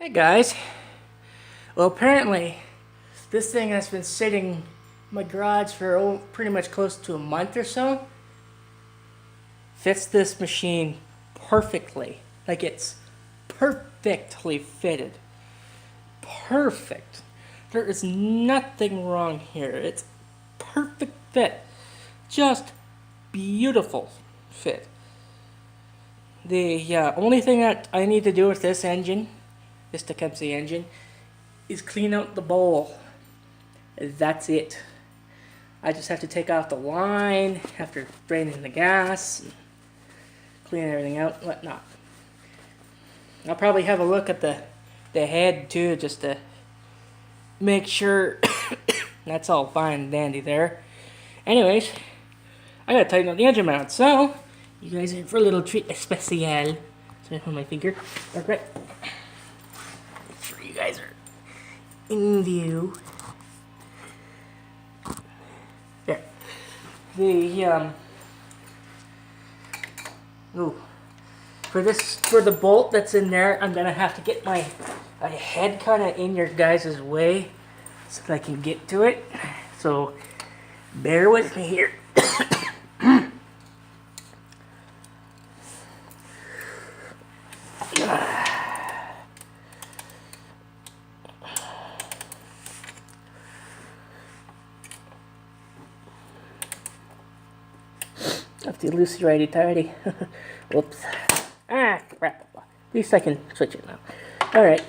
Hey guys, well apparently this thing has been sitting in my garage for pretty much close to a month or so. Fits this machine perfectly, like it's perfectly fitted. Perfect. There is nothing wrong here. It's perfect fit. Just beautiful fit. The only thing that I need to do with this engine, this Tecumseh engine, is clean out the bowl. That's it. I just have to take off the line after draining the gas, and clean everything out and whatnot. I'll probably have a look at the head too, just to make sure that's all fine and dandy there. Anyways, I gotta tighten up the engine mount, so you guys are in for a little treat especial. Sorry for my finger. Okay. Make sure you guys are in view. There. For the bolt that's in there, I'm gonna have to get my head kind of in your guys' way so that I can get to it. So bear with me here. Have to loosey righty tighty. Whoops. Ah, crap. At least I can switch it now. Alright.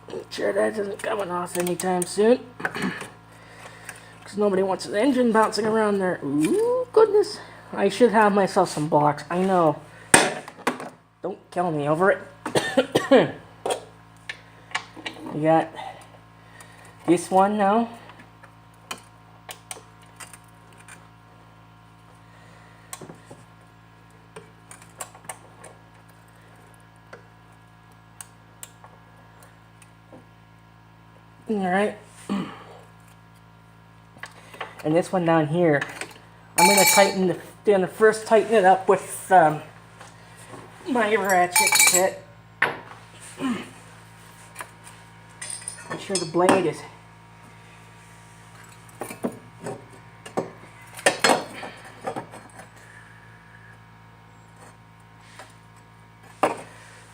Make sure that isn't coming off anytime soon. Because nobody wants the engine bouncing around there. Ooh, goodness. I should have myself some blocks. I know. Don't kill me over it. We got this one now. Alright. And this one down here. I'm gonna first tighten it up with my ratchet set. Make sure the blade is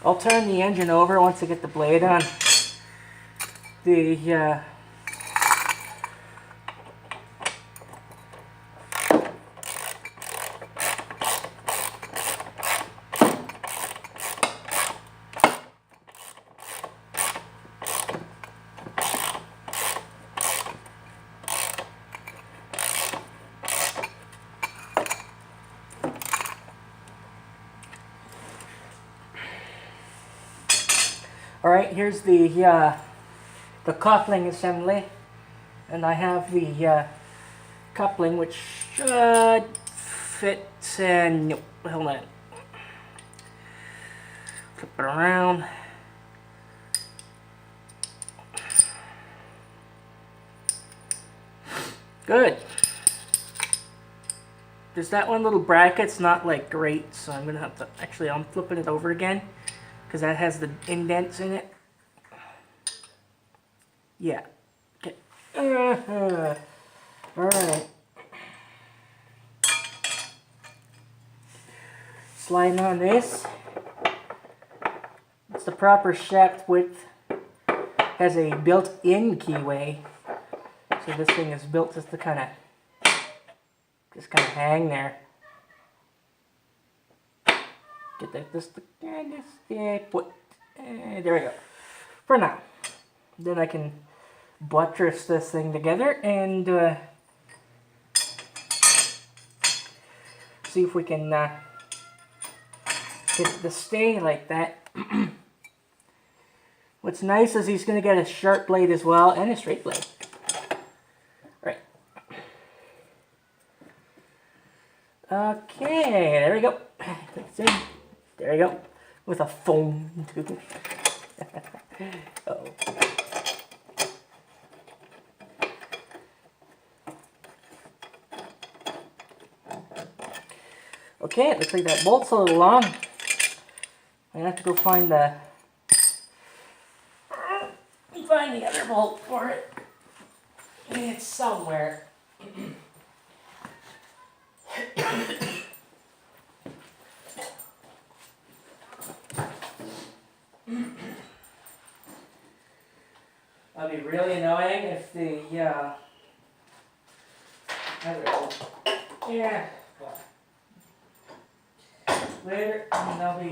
I'll turn the engine over once I get the blade on. Alright, here's the coupling assembly, and I have the coupling which should fit, and nope, hold on. Flip it around. Good. There's that one little bracket's not like great, so I'm gonna have to, actually I'm flipping it over again because that has the indents in it. Yeah. Okay. Alright. Sliding on this. It's the proper shaft width. Has a built-in keyway. So this thing is built just to kind of hang there. Get that there we go. For now. Then I can buttress this thing together and see if we can get it to stay like that. What's nice is he's going to get a sharp blade as well and a straight blade. Right. Okay, there we go. There we go. With a foam too. Uh-oh. Okay, it looks like that bolt's a little long. I have to go find the other bolt for it. It's somewhere. That'd be really annoying if the yeah. Later, and I'll be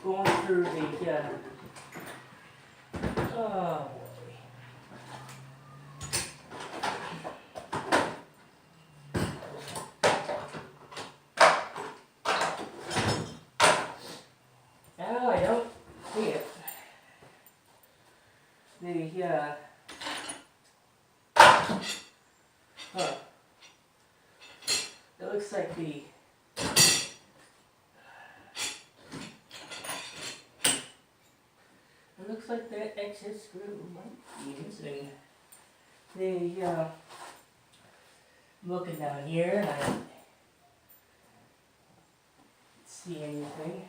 going through the oh boy. Oh, I don't see it. The oh, it looks like the it looks like that excess screw might be missing. The looking down here and I don't see anything.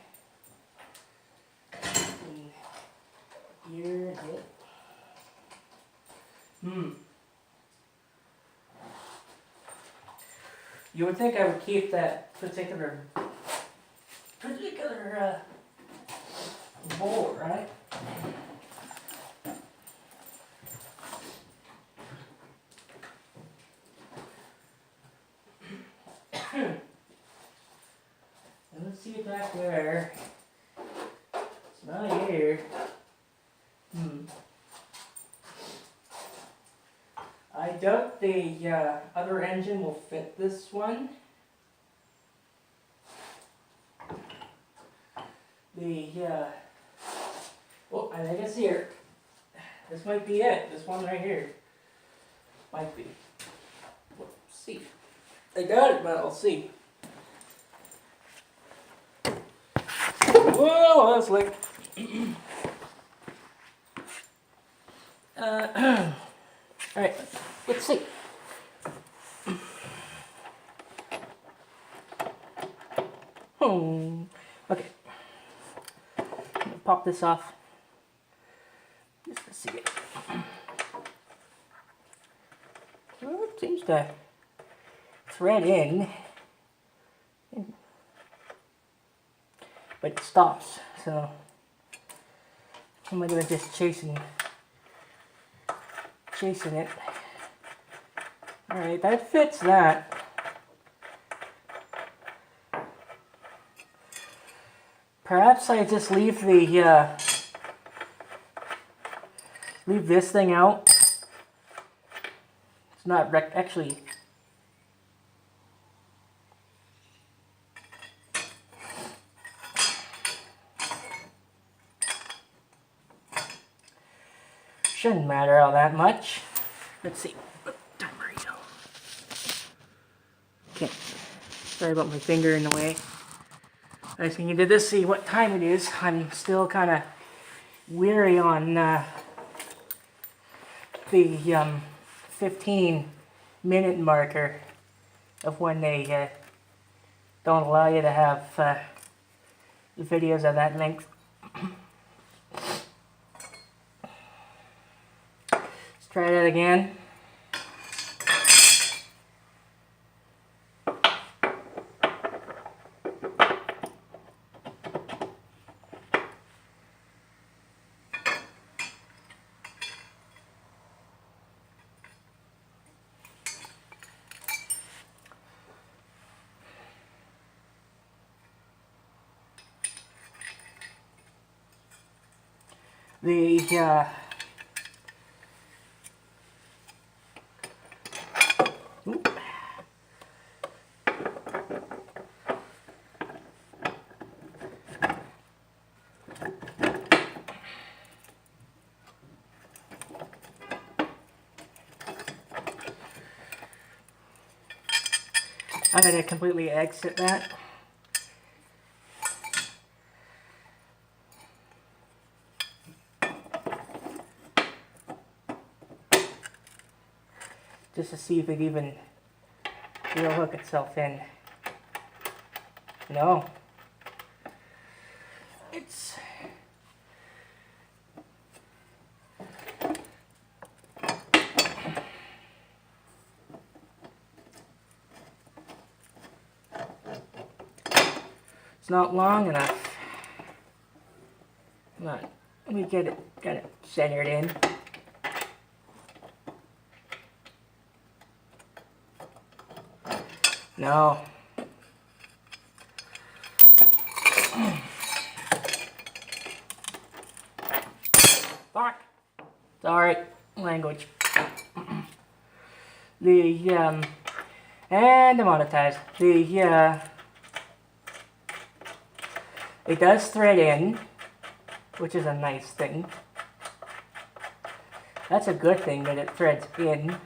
And here, yep. You would think I would keep that particular bolt, right? Let's see it back there. It's not here. I doubt the other engine will fit this one. Oh, I think it's here. This might be it. This one right here. Might be. Let's see. I got it, but I'll see. Whoa, that's like. Alright, let's see. Okay. I'm gonna pop this off. Just to see it. Well, it seems to thread in. But it stops, so I'm gonna just chasing it. Alright, that fits that. Perhaps I just leave the leave this thing out. It's not actually. Shouldn't matter all that much. Let's see. What time are you? Okay. Sorry about my finger in the way. I just needed to see what time it is. I'm still kind of weary on the 15-minute marker of when they don't allow you to have videos of that length. Let's try that again. I'm going to completely exit that. Just to see if it even will hook itself in. No. It's not long enough. Come on. Let me get it centered in. No. Fuck. Sorry. Language. And demonetized. It does thread in, which is a nice thing. That's a good thing that it threads in.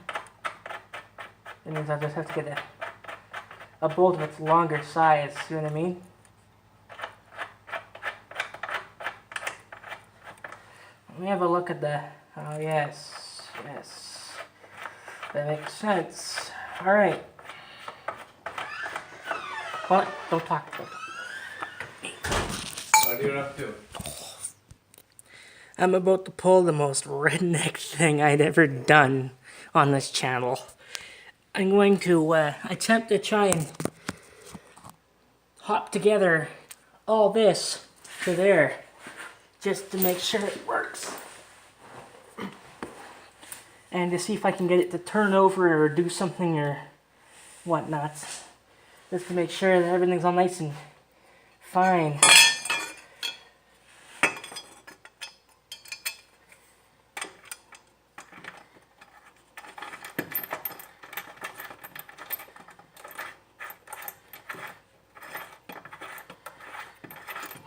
That means I'll just have to get a bolt of its longer size, see what I mean? Let me have a look at the, oh yes, yes. That makes sense. Alright. What? Don't talk. What are you up to? I'm about to pull the most redneck thing I'd ever done on this channel. I'm going to attempt to try and hop together all this to there just to make sure it works. And to see if I can get it to turn over or do something or whatnot. Just to make sure that everything's all nice and fine.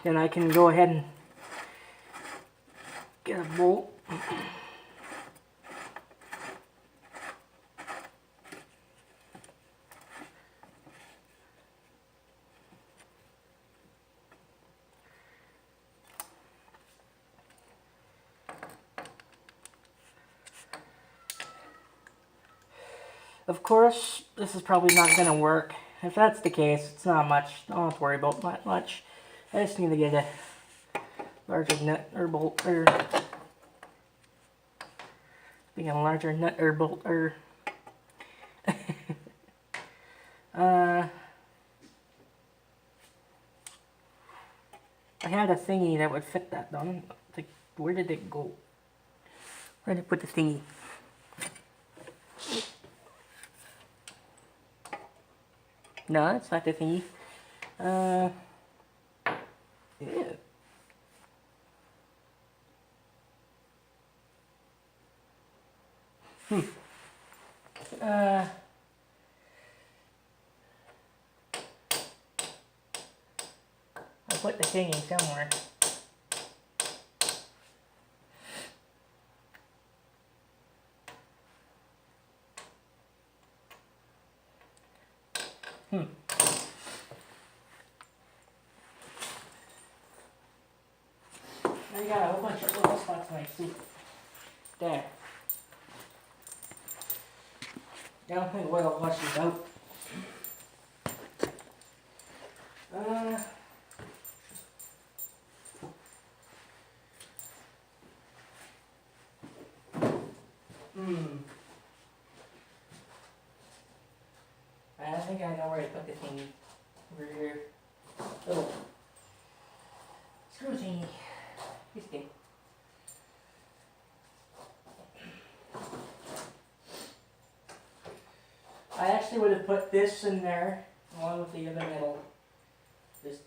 Then I can go ahead and get a bolt. Of course, this is probably not going to work. If that's the case, it's not much. I don't have to worry about that much. I just need to get a larger nut or bolt, or being a larger nut or bolt, or I had a thingy that would fit that though. Like, where did it go? Where did I put the thingy? No, that's not the thingy. Yeah. I put the thingy somewhere. I got a whole bunch of little spots in my seat. There. I don't think oil washes out. I think I know where I put the thing. Over here. Little screw thingy. This thing. I actually would have put this in there along with the other metal. Just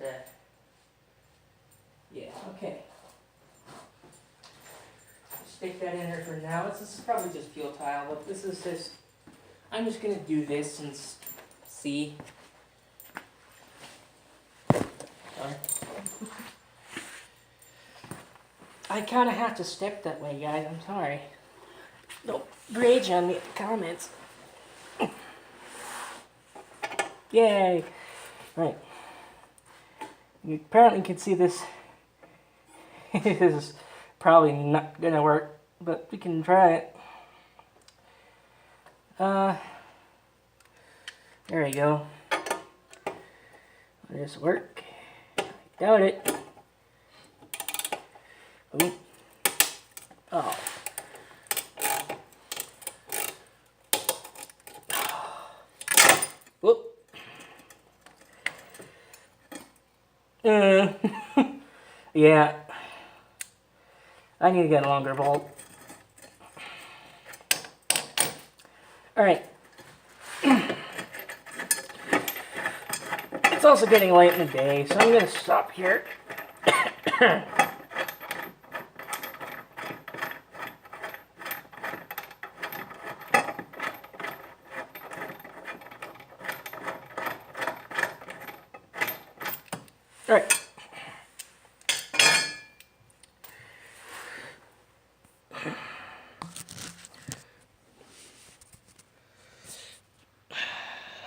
yeah, okay. Stick that in there for now. This is probably just fuel tile, but this is just, I'm just gonna do this and see. Sorry. I kind of have to step that way, guys. I'm sorry. Don't rage on me in the comments. Yay! Right. You apparently can see this. This is probably not gonna work, but we can try it. There we go. Will this work? I doubt it. Ooh. Oh. Whoop. Yeah. I need to get a longer bolt. Alright. It's also getting late in the day, so I'm going to stop here. Alright.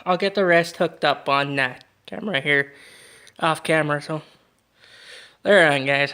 I'll get the rest hooked up on that camera here, off camera, so there on guys.